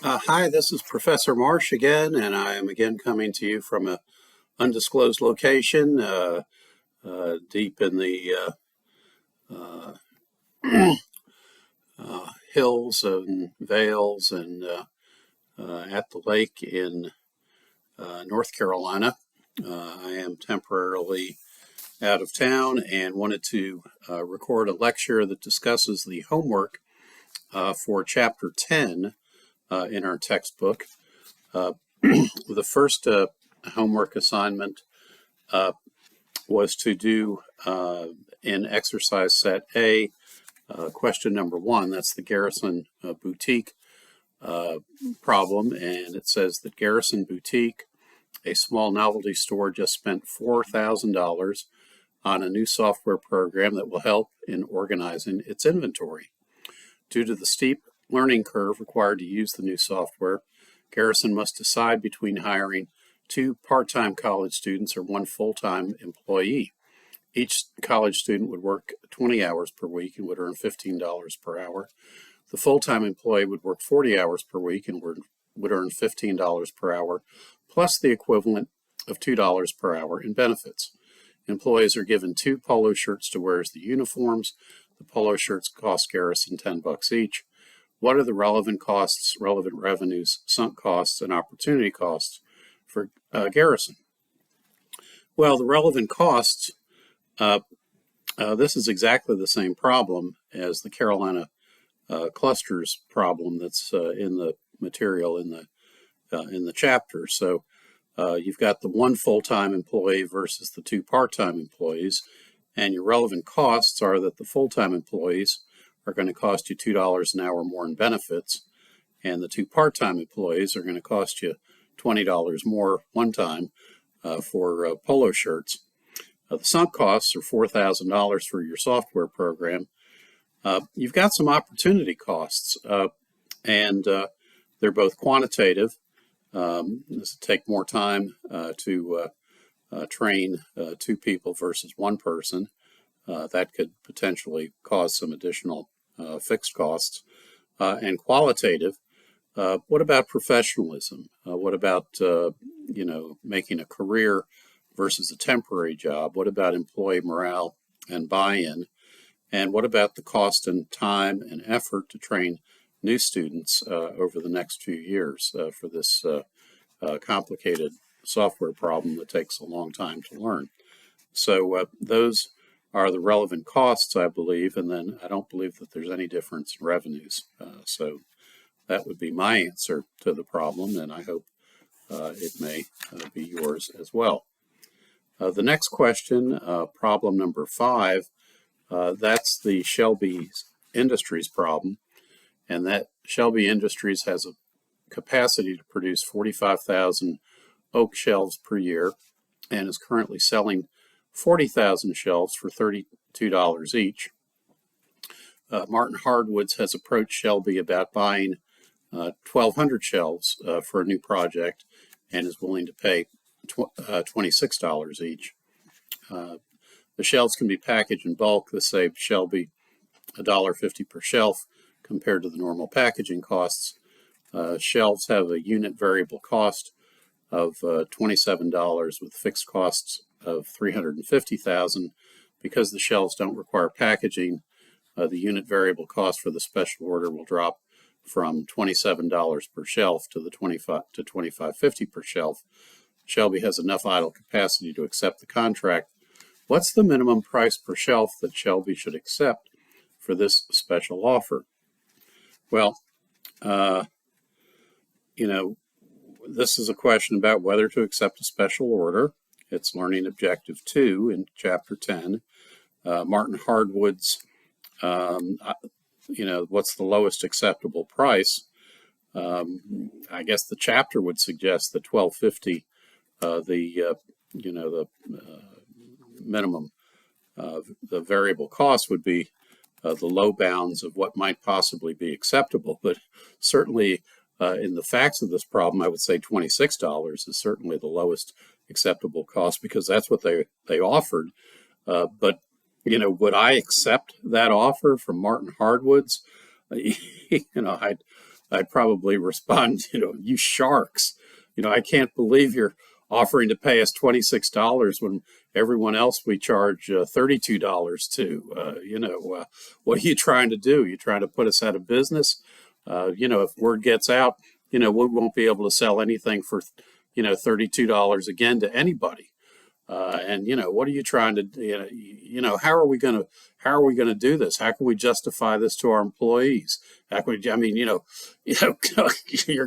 Hi, this is Professor Marsh again, and I am again coming to you from an undisclosed location deep in the hills and vales and at the lake in North Carolina. I am temporarily out of town and wanted to record a lecture that discusses the homework for Chapter 10 in our textbook. The first homework assignment was to do in exercise set A, question number 1. That's the Garrison Boutique problem. And it says that Garrison Boutique, a small novelty store, just spent $4,000 on a new software program that will help in organizing its inventory. Due to the steep learning curve required to use the new software, Garrison must decide between hiring 2 part-time college students or 1 full-time employee. Each college student would work 20 hours per week and would earn $15 per hour. The full-time employee would work 40 hours per week and would earn $15 per hour, plus the equivalent of $2 per hour in benefits. Employees are given 2 polo shirts to wear as the uniforms. The polo shirts cost Garrison $10 each. What are the relevant costs, relevant revenues, sunk costs, and opportunity costs for Garrison? Well, the relevant costs, this is exactly the same problem as the Carolina clusters problem that's in the material in the chapter. So you've got the 1 full-time employee versus the 2 part-time employees, and your relevant costs are that the full-time employees are going to cost you $2 an hour more in benefits, and the 2 part-time employees are going to cost you $20 more one time for polo shirts. The sunk costs are $4,000 for your software program. You've got some opportunity costs, and they're both quantitative. This will take more time to train 2 people versus 1 person. That could potentially cause some additional fixed costs. And qualitative, what about professionalism? What about making a career versus a temporary job? What about employee morale and buy-in? And what about the cost and time and effort to train new students over the next few years for this complicated software problem that takes a long time to learn? So those are the relevant costs, I believe, and then I don't believe that there's any difference in revenues. So that would be my answer to the problem, and I hope it may be yours as well. The next question, problem number 5, that's the Shelby Industries problem, and that Shelby Industries has a capacity to produce 45,000 oak shelves per year and is currently selling 40,000 shelves for $32 each. Martin Hardwoods has approached Shelby about buying 1,200 shelves for a new project and is willing to pay $26 each. The shelves can be packaged in bulk. This saved Shelby $1.50 per shelf compared to the normal packaging costs. Shelves have a unit variable cost of $27 with fixed costs of $350,000. Because the shelves don't require packaging, the unit variable cost for the special order will drop from $27 per shelf to the $25.50 per shelf. Shelby has enough idle capacity to accept the contract. What's the minimum price per shelf that Shelby should accept for this special offer? Well, this is a question about whether to accept a special order. It's learning objective 2 in chapter 10. Martin Hardwoods, what's the lowest acceptable price? I guess the chapter would suggest that $12.50, the minimum, the variable cost would be the low bounds of what might possibly be acceptable. But certainly in the facts of this problem, I would say $26 is certainly the lowest acceptable cost because that's what they offered. But would I accept that offer from Martin Hardwoods? I'd I'd probably respond, you sharks. I can't believe you're offering to pay us $26 when everyone else we charge $32 to. What are you trying to do? You trying to put us out of business? If word gets out, we won't be able to sell anything for, $32 again to anybody. And what are you trying to how are we going to do this? How can we justify this to our employees? How can we, I mean, you're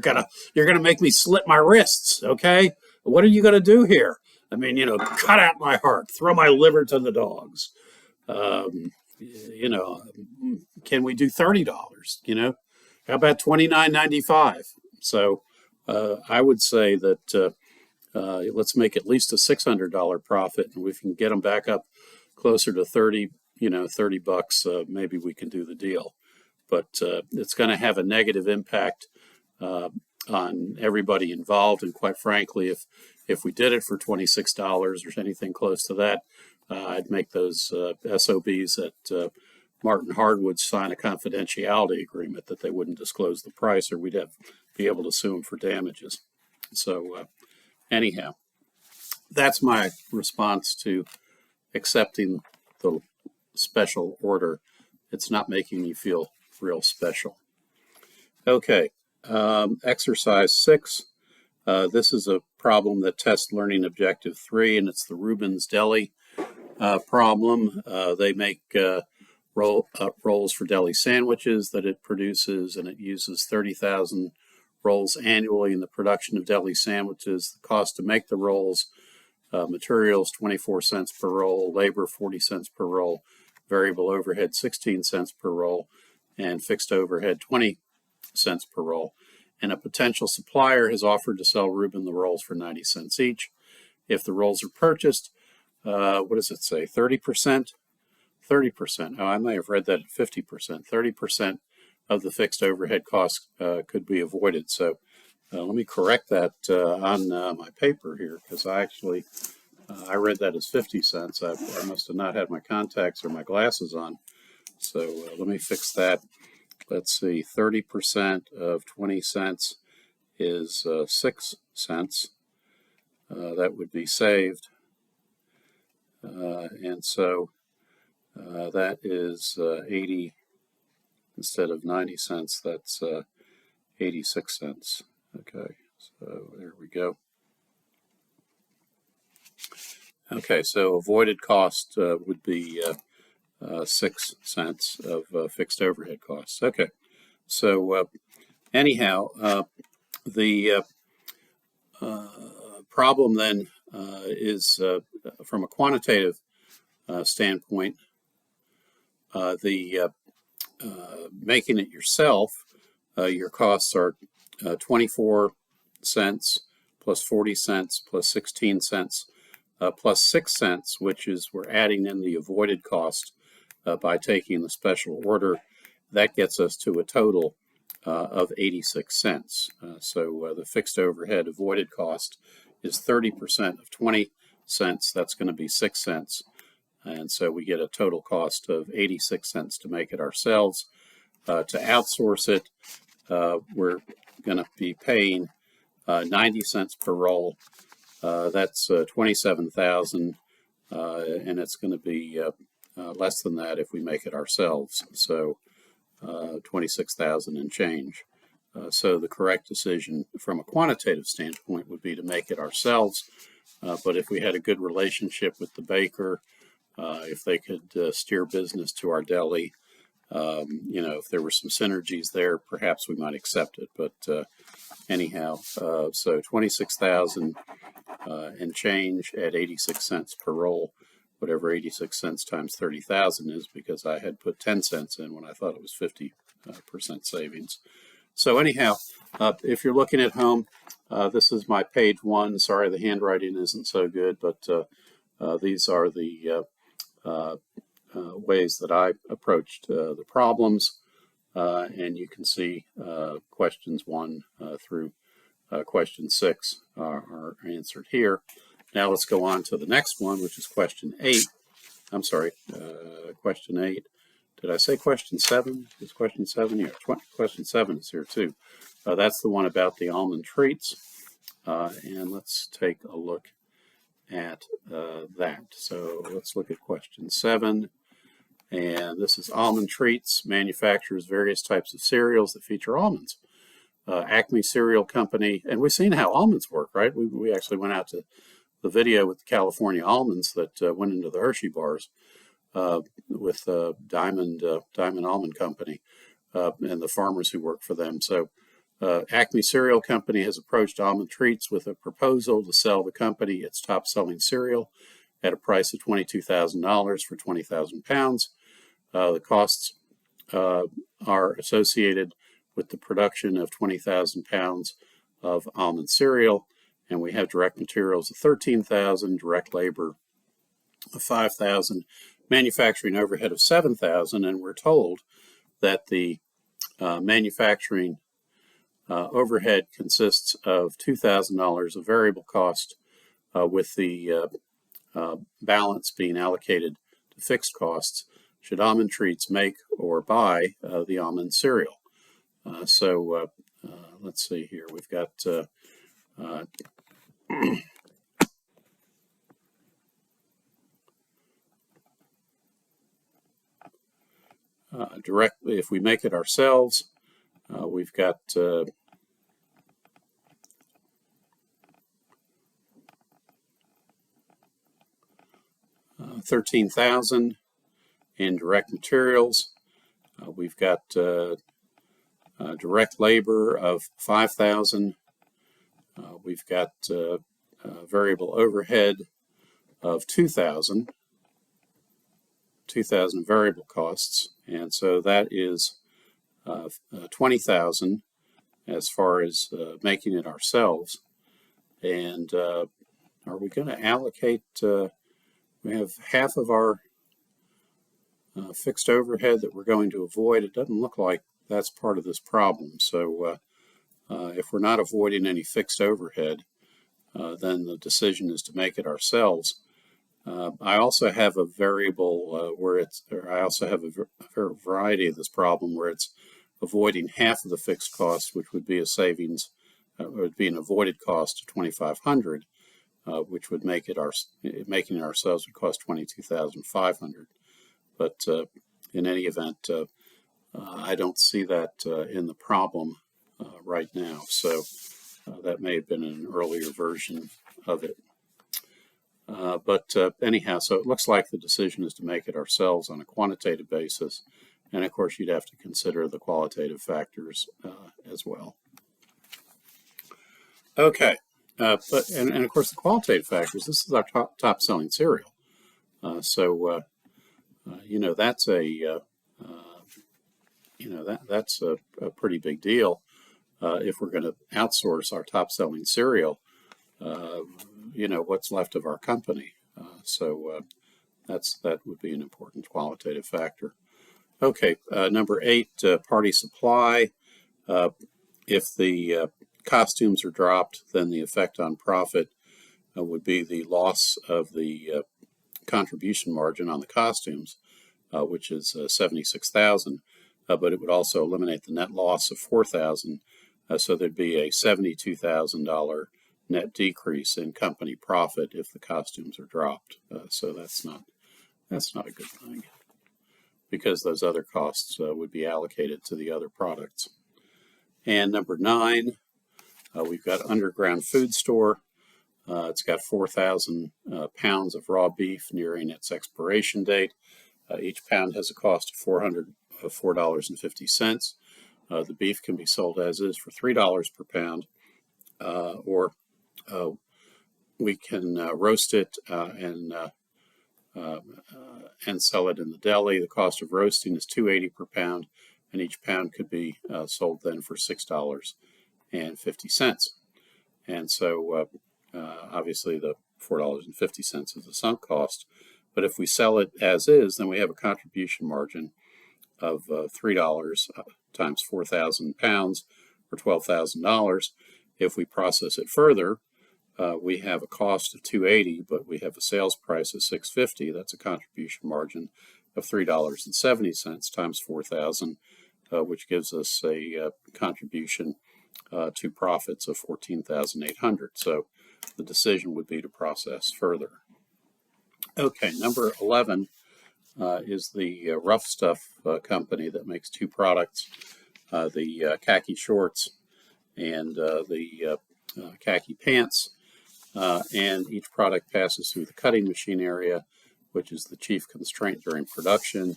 gonna make me slit my wrists. Okay, what are you going to do here? I mean, cut out my heart, throw my liver to the dogs. Can we do $30? How about $29.95? So I would say that let's make at least a $600 profit, and we can get them back up closer to 30, $30. Maybe we can do the deal, but it's going to have a negative impact on everybody involved. And quite frankly, if we did it for $26 or anything close to that, I'd make those SOBs that Martin Hardwood sign a confidentiality agreement that they wouldn't disclose the price, or we'd be able to sue them for damages. So anyhow, that's my response to accepting the special order. It's not making me feel real special. Okay, exercise 6. This is a problem that tests learning objective 3, and it's the Reuben's Deli problem. They make rolls for deli sandwiches that it produces, and it uses 30,000 rolls annually in the production of deli sandwiches. The cost to make the rolls, materials 24 cents per roll, labor 40 cents per roll, variable overhead 16 cents per roll, and fixed overhead 20 cents per roll. And a potential supplier has offered to sell Reuben the rolls for 90 cents each. If the rolls are purchased, what does it say, 30%? 30%. Oh, I may have read that at 50%. 30% of the fixed overhead costs could be avoided. So let me correct that on my paper here, because I read that as 50 cents. I must have not had my contacts or my glasses on. So let me fix that. Let's see, 30% of 20 cents is 6 cents. That would be saved. And so that is 80 instead of 90 cents. That's 86 cents. Okay, so there we go. Okay, so avoided cost would be 6 cents of fixed overhead costs. Okay, so anyhow, the problem then is from a quantitative standpoint, making it yourself, your costs are 24 cents plus 40 cents plus 16 cents plus 6 cents, which is we're adding in the avoided cost by taking the special order. That gets us to a total of 86 cents. So the fixed overhead avoided cost is 30% of 20 cents. That's going to be 6 cents. And so we get a total cost of 86 cents to make it ourselves. To outsource it, we're going to be paying 90 cents per roll. That's 27,000, and it's going to be less than that if we make it ourselves. So 26,000 and change. So the correct decision from a quantitative standpoint would be to make it ourselves. But if we had a good relationship with the baker, if they could steer business to our deli, if there were some synergies there, perhaps we might accept it. But anyhow, so 26,000 and change at 86 cents per roll, whatever 86 cents times 30,000 is, because I had put 10 cents in when I thought it was 50% savings. So anyhow, if you're looking at home, this is my page 1. Sorry, the handwriting isn't so good, but these are the ways that I approached the problems, and you can see questions 1 through question 6 are answered here. Now let's go on to the next one, which is question 8. I'm sorry, question 8. did I say question 7? Is question 7 here? Question 7 is here too. That's the one about the almond treats. And let's take a look at that. So let's look at question 7. And this is almond treats, manufactures various types of cereals that feature almonds. Acme Cereal Company, and we've seen how almonds work, right? We actually went out to the video with the California almonds that went into the Hershey bars with Diamond Almond Company and the farmers who work for them. So Acme Cereal Company has approached Almond Treats with a proposal to sell the company its top-selling cereal at a price of $22,000 for 20,000 pounds. The costs are associated with the production of 20,000 pounds of almond cereal, and we have direct materials of 13,000, direct labor of 5,000, manufacturing overhead of 7,000, and we're told that the manufacturing overhead consists of $2,000 of variable cost, with the balance being allocated to fixed costs should Almond Treats make or buy the almond cereal. So let's see here. We've got directly, if we make it ourselves, we've got 13,000 in direct materials. We've got direct labor of 5,000. We've got variable overhead of 2,000 variable costs, and so that is 20,000 as far as making it ourselves. And are we going to allocate? We have half of our fixed overhead that we're going to avoid. It doesn't look like that's part of this problem. So if we're not avoiding any fixed overhead, then the decision is to make it ourselves. I also have a variable I also have a variety of this problem where it's avoiding half of the fixed cost, which would be a savings, would be an avoided cost of $2,500, which would make it making it ourselves would cost $22,500. But in any event, I don't see that in the problem right now. So that may have been an earlier version of it. But anyhow, so it looks like the decision is to make it ourselves on a quantitative basis. And of course, you'd have to consider the qualitative factors as well. Okay, but of course, the qualitative factors, this is our top selling cereal. So that's that's a pretty big deal. If we're going to outsource our top selling cereal, what's left of our company. So that would be an important qualitative factor. Okay, number 8, party supply. If the costumes are dropped, then the effect on profit would be the loss of the contribution margin on the costumes, which is $76,000, but it would also eliminate the net loss of $4,000. So there'd be a $72,000 net decrease in company profit if the costumes are dropped. So that's not a good thing, because those other costs would be allocated to the other products. And number 9, we've got Underground Food Store. It's got 4,000 pounds of raw beef nearing its expiration date. Each pound has a cost of $4.50. The beef can be sold as is for $3 per pound, or we can roast it and sell it in the deli. The cost of roasting is $2.80 per pound, and each pound could be sold then for $6.50. And so obviously the $4.50 is the sunk cost. But if we sell it as is, then we have a contribution margin of $3 times 4,000 pounds, or $12,000. If we process it further, we have a cost of $2.80, but we have a sales price of $6.50. That's a contribution margin of $3.70 times 4,000, which gives us a contribution to profits of 14,800. So the decision would be to process further. Okay, number 11 is the Rough Stuff company that makes two products, the khaki shorts and the khaki pants. And each product passes through the cutting machine area, which is the chief constraint during production.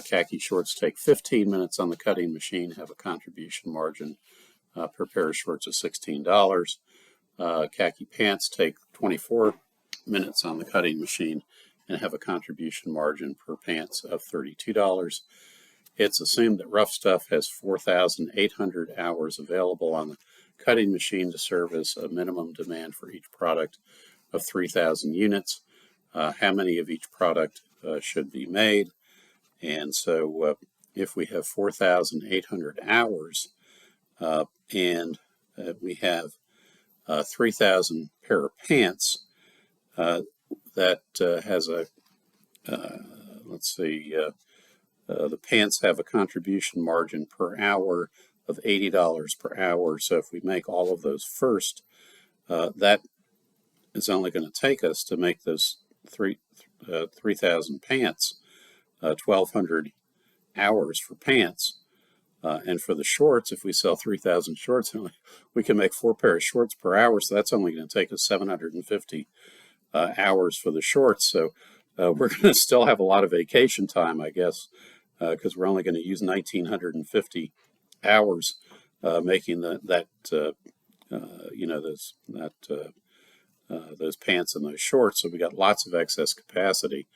Khaki shorts take 15 minutes on the cutting machine, have a contribution margin per pair of shorts of $16. Khaki pants take 24 minutes on the cutting machine and have a contribution margin per pants of $32. It's assumed that Rough Stuff has 4,800 hours available on the cutting machine to service a minimum demand for each product of 3,000 units. How many of each product should be made? And so if we have 4,800 hours and we have 3,000 pair of pants, that has a, let's see, the pants have a contribution margin per hour of $80 per hour. So if we make all of those first, that is only going to take us to make those 3,000 pants, 1,200 hours for pants. And for the shorts, if we sell 3,000 shorts, we can make 4 pairs of shorts per hour. So that's only going to take us 750 hours for the shorts. So we're going to still have a lot of vacation time, I guess, because we're only going to use 1,950 hours making those pants and those shorts. So we got lots of excess capacity.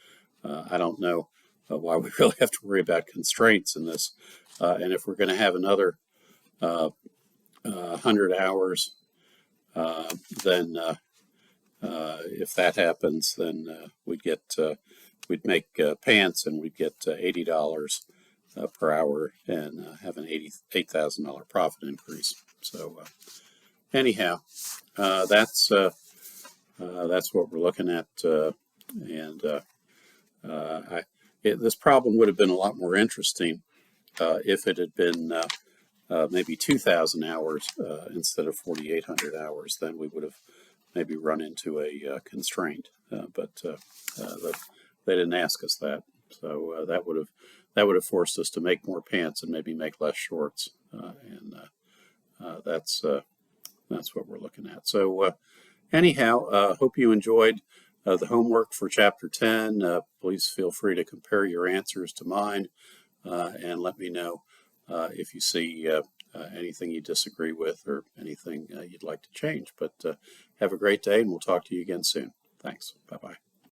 I don't know why we really have to worry about constraints in this. And if we're going to have another 100 hours, then if that happens, then we'd make pants and we'd get $80 per hour and have an $8,000 profit increase. So anyhow, that's what we're looking at, this problem would have been a lot more interesting if it had been maybe 2,000 hours instead of 4,800 hours. Then we would have maybe run into a constraint, but they didn't ask us that, so that would have forced us to make more pants and maybe make less shorts, and that's what we're looking at. So anyhow, hope you enjoyed the homework for Chapter 10. Please feel free to compare your answers to mine and let me know if you see anything you disagree with or anything you'd like to change. But have a great day, and we'll talk to you again soon. Thanks. Bye-bye.